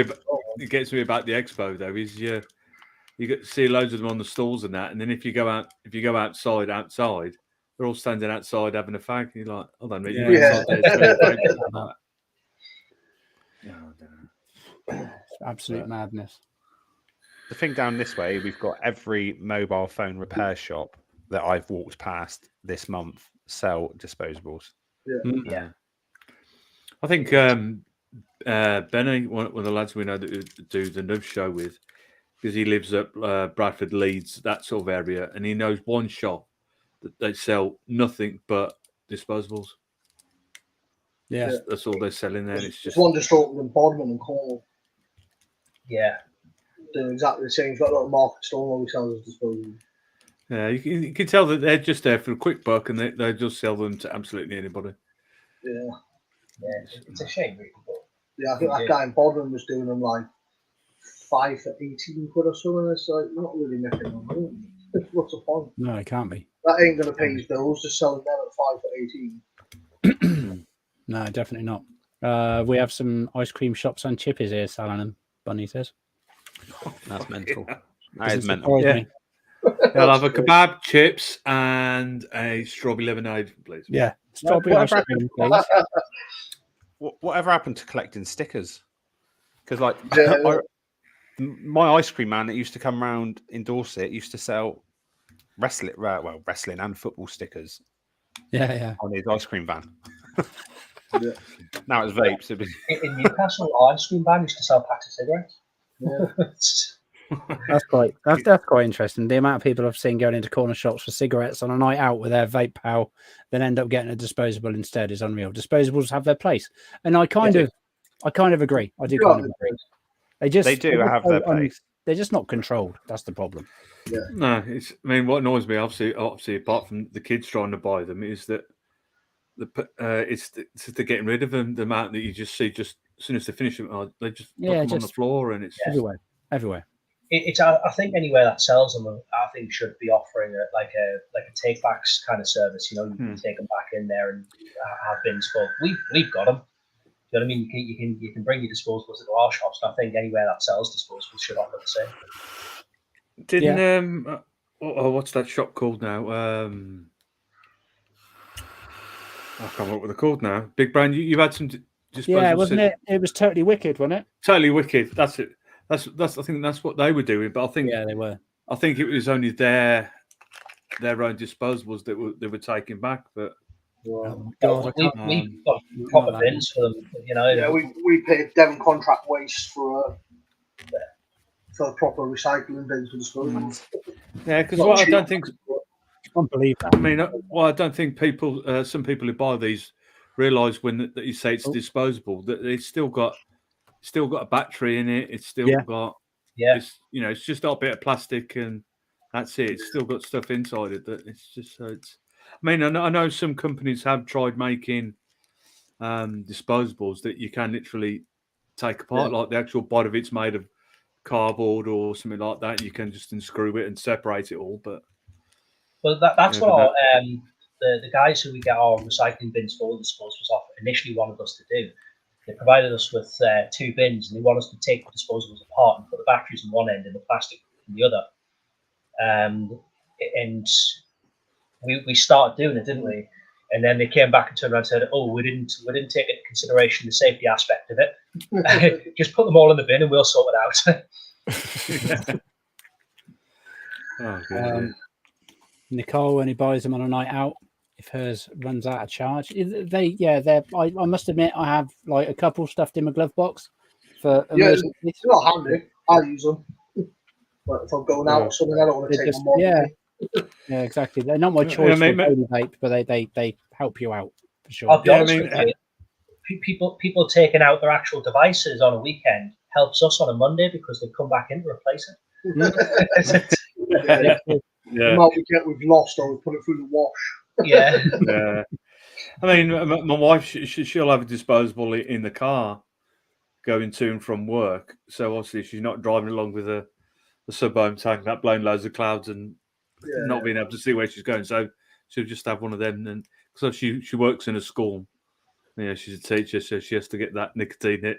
me about the expo though, is you get to see loads of them on the stalls and that. And then if you go outside, they're all standing outside having a fag. And you're like, hold on a minute, you Yeah. inside there smelling vapes and that. Yeah, I don't know. It's absolute madness. The thing down this way, we've got every mobile phone repair shop that I've walked past this month sell disposables. Yeah. I think Benny, one of the lads we know that do the Nub show with, because he lives at Bradford, Leeds, that sort of area, and he knows one shop that they sell nothing but disposables. Yeah. That's all they're selling there. And it's There's just one just opened in Bodmin and Cornwall. Yeah. Doing exactly the same. He's got a little market store where he sells his disposables. yeah, you can tell that they're just there for a quick buck, and they just sell them to absolutely anybody. Yeah. Yeah. It's a shame, really. But Yeah, I think that guy in Bodmin was doing them like 5 for 18 quid or something. It's like, you're not really making no money. What's the point? No, it can't be. That ain't going to pay his bills, just selling them at 5 for 18. No, definitely not. We have some ice cream shops and chippies here selling them, Bunny says. That's mental. Yeah. That is Doesn't mental. surprise me. They'll have a kebab, chips, and a strawberry lemonade, please. Yeah. Strawberry ice Whatever cream, please. Whatever happened to collecting stickers? Because like Yeah. my ice cream man that used to come round in Dorset used to sell wrestling and football stickers Yeah. on his ice cream van. Yeah. Now it's vapes. in Newcastle, our ice cream van used to sell packs of cigarettes. That's quite interesting. The amount of people I've seen going into corner shops for cigarettes on a night out with their vape pal, then end up getting a disposable instead is unreal. Disposables have their place, and I kind of agree. I do kind of agree. They do have their place. They're just not controlled. That's the problem. Yeah. No, what annoys me, obviously, apart from the kids trying to buy them, is that it's they're getting rid of them. The amount that you just see, just as soon as they finish them, they just put them on the floor, and it's everywhere. It's I think anywhere that sells them, I think should be offering like a take backs kind of service. You know, you can take them back in there and have bins full. We've got them. You know what I mean? You can bring your disposables into our shops. And I think anywhere that sells disposables should offer the same. Didn't what's that shop called now? I can't remember what they're called now. Big Brand. You've had some disposables. Yeah, wasn't it? It was Totally Wicked, wasn't it? Totally Wicked. That's it. That's. I think that's what they were doing. But I think they were. I think it was only their own disposables that they were taking back. But Oh my God, we've got proper bins for them. You know. Yeah, we paid Devon Contract Waste for proper recycling bins for disposables. Yeah, because what I don't think. can't believe that. I mean, I don't think people. Some people who buy these realise when that you say it's disposable that it's still got a battery in it. It's still got It's, it's just a bit of plastic and that's it. It's still got stuff inside it that it's just so it's. I mean, I know some companies have tried making disposables that you can literally take apart, like the actual body of it's made of cardboard or something like that. You can just unscrew it and separate it all. But that's what the guys who we get our recycling bins for disposables off initially wanted us to do. They provided us with 2 bins, and they want us to take the disposables apart and put the batteries on one end and the plastic on the other. And we started doing it, didn't we? And then they came back and turned around and said, "Oh, we didn't take into consideration the safety aspect of it. Just put them all in the bin and we'll sort it out." Nicole, when he buys them on a night out, if hers runs out of charge, I must admit, I have like a couple stuffed in my glove box for emergencies. It's not handy. I use them. But if I'm going out or something, I don't want to take them off. Yeah, exactly. They're not my choice for daily vape, but they help you out for sure. I'll be honest with you, people taking out their actual devices on a weekend helps us on a Monday because they come back in to replace it. The amount we've lost or we put it through the wash. Yeah. I mean, my wife, she'll have a disposable in the car going to and from work. So obviously she's not driving along with a sub-home tank that blowing loads of clouds and not being able to see where she's going. So she'll just have one of them. And so she works in a school. Yeah, she's a teacher, so she has to get that nicotine hit